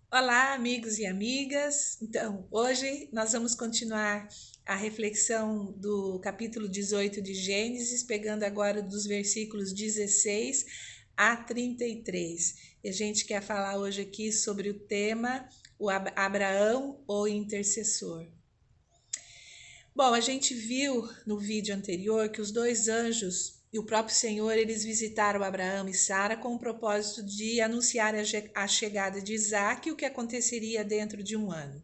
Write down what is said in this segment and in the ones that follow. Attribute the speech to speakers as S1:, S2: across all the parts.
S1: Olá, amigos e amigas. Então, hoje nós vamos continuar a reflexão do capítulo 18 de Gênesis, pegando agora dos versículos 16 a 33. E a gente quer falar hoje aqui sobre o tema o Abraão, o intercessor. Bom, a gente viu no vídeo anterior que os dois anjos e o próprio Senhor, eles visitaram Abraão e Sara com o propósito de anunciar a chegada de Isaac e o que aconteceria dentro de um ano.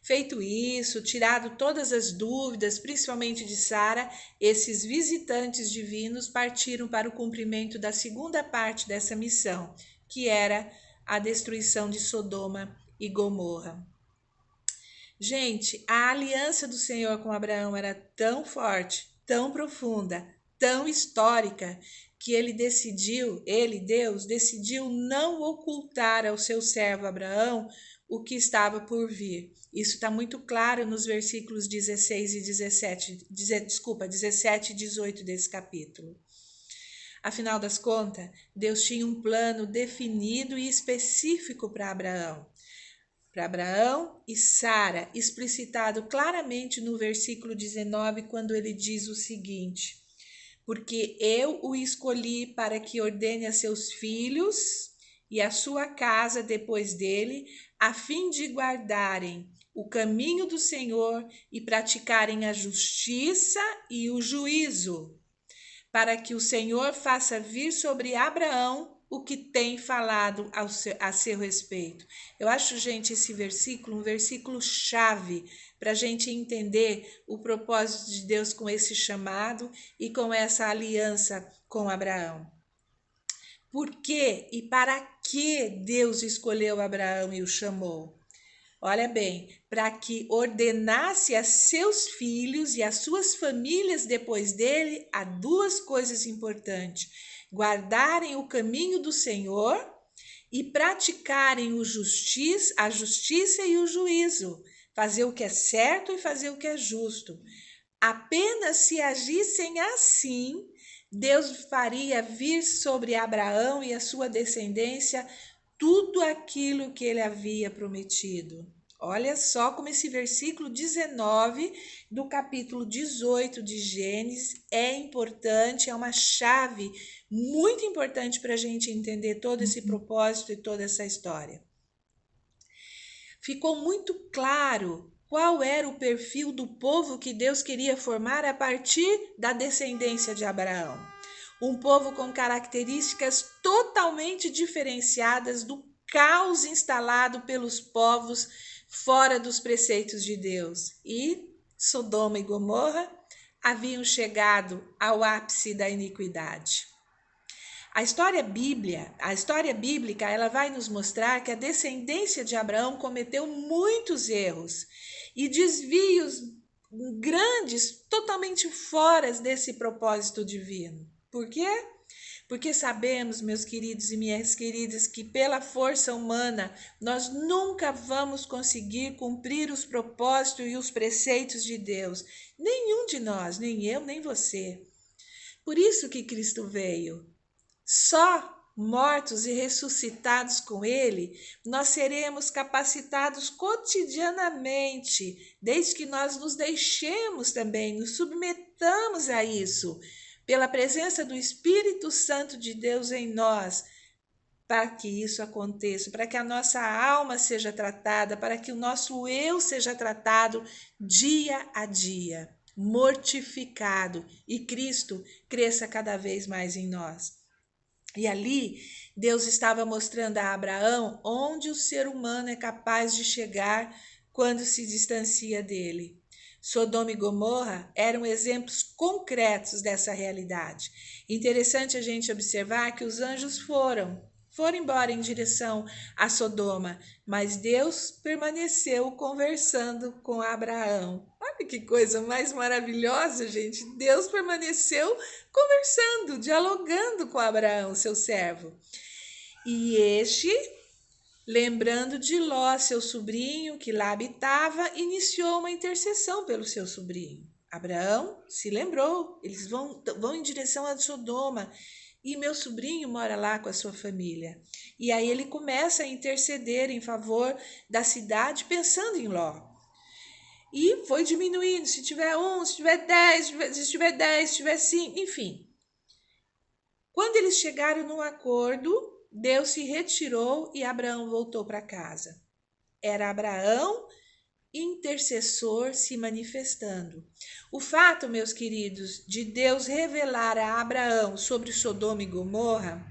S1: Feito isso, tirado todas as dúvidas, principalmente de Sara, esses visitantes divinos partiram para o cumprimento da segunda parte dessa missão, que era a destruição de Sodoma e Gomorra. Gente, a aliança do Senhor com Abraão era tão forte, tão profunda, tão histórica, que Deus, decidiu não ocultar ao seu servo Abraão o que estava por vir. Isso está muito claro nos versículos 16 e 17 e 18 desse capítulo. Afinal das contas, Deus tinha um plano definido e específico para Abraão e Sara, explicitado claramente no versículo 19, quando ele diz o seguinte: porque eu o escolhi para que ordene a seus filhos e a sua casa depois dele, a fim de guardarem o caminho do Senhor e praticarem a justiça e o juízo, para que o Senhor faça vir sobre Abraão o que tem falado a seu respeito. Eu acho, gente, esse versículo um versículo chave para a gente entender o propósito de Deus com esse chamado e com essa aliança com Abraão. Por que e para que Deus escolheu Abraão e o chamou? Olha bem, para que ordenasse a seus filhos e as suas famílias depois dele a duas coisas importantes: guardarem o caminho do Senhor e praticarem a justiça e o juízo, fazer o que é certo e fazer o que é justo. Apenas se agissem assim, Deus faria vir sobre Abraão e a sua descendência tudo aquilo que ele havia prometido. Olha só como esse versículo 19 do capítulo 18 de Gênesis é importante, é uma chave muito importante para a gente entender todo esse propósito e toda essa história. Ficou muito claro qual era o perfil do povo que Deus queria formar a partir da descendência de Abraão. Um povo com características totalmente diferenciadas do caos instalado pelos povos fora dos preceitos de Deus. E Sodoma e Gomorra haviam chegado ao ápice da iniquidade. A história bíblica, ela vai nos mostrar que a descendência de Abraão cometeu muitos erros e desvios grandes, totalmente fora desse propósito divino. Por quê? Porque sabemos, meus queridos e minhas queridas, que pela força humana nós nunca vamos conseguir cumprir os propósitos e os preceitos de Deus. Nenhum de nós, nem eu, nem você. Por isso que Cristo veio. Só mortos e ressuscitados com Ele, nós seremos capacitados cotidianamente, desde que nós nos deixemos também, nos submetamos a isso, pela presença do Espírito Santo de Deus em nós, para que isso aconteça, para que a nossa alma seja tratada, para que o nosso eu seja tratado dia a dia, mortificado, e Cristo cresça cada vez mais em nós. E ali, Deus estava mostrando a Abraão onde o ser humano é capaz de chegar quando se distancia dele. Sodoma e Gomorra eram exemplos concretos dessa realidade. Interessante a gente observar que os anjos foram embora em direção a Sodoma, mas Deus permaneceu conversando com Abraão. Olha que coisa mais maravilhosa, gente. Deus permaneceu conversando, dialogando com Abraão, seu servo. E este, lembrando de Ló, seu sobrinho, que lá habitava, iniciou uma intercessão pelo seu sobrinho. Abraão se lembrou, eles vão em direção a Sodoma. e meu sobrinho mora lá com a sua família. E aí ele começa a interceder em favor da cidade, pensando em Ló. E foi diminuindo, se tiver um, se tiver 10, se tiver 10, se tiver 5, enfim. Quando eles chegaram num acordo, Deus se retirou e Abraão voltou para casa. Era Abraão, intercessor, se manifestando. O fato, meus queridos, de Deus revelar a Abraão sobre Sodoma e Gomorra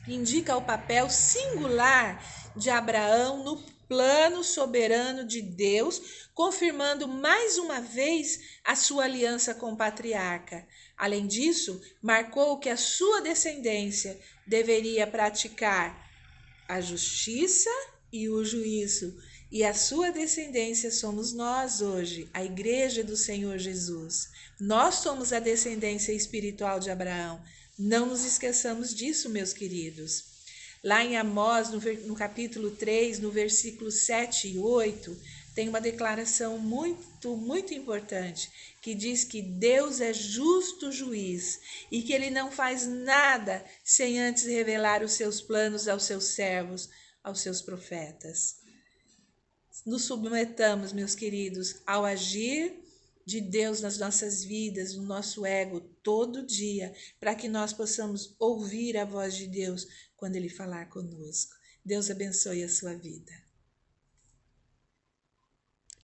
S1: indica o papel singular de Abraão no plano soberano de Deus, confirmando mais uma vez a sua aliança com o patriarca. Além disso, marcou que a sua descendência deveria praticar a justiça e o juízo. E a sua descendência somos nós hoje, a igreja do Senhor Jesus. Nós somos a descendência espiritual de Abraão. Não nos esqueçamos disso, meus queridos. Lá em Amós, no capítulo 3, no versículo 7 e 8, tem uma declaração muito importante, que diz que Deus é justo juiz e que ele não faz nada sem antes revelar os seus planos aos seus servos, aos seus profetas. Nos submetamos, meus queridos, ao agir de Deus nas nossas vidas, no nosso ego, todo dia, para que nós possamos ouvir a voz de Deus quando Ele falar conosco. Deus abençoe a sua vida.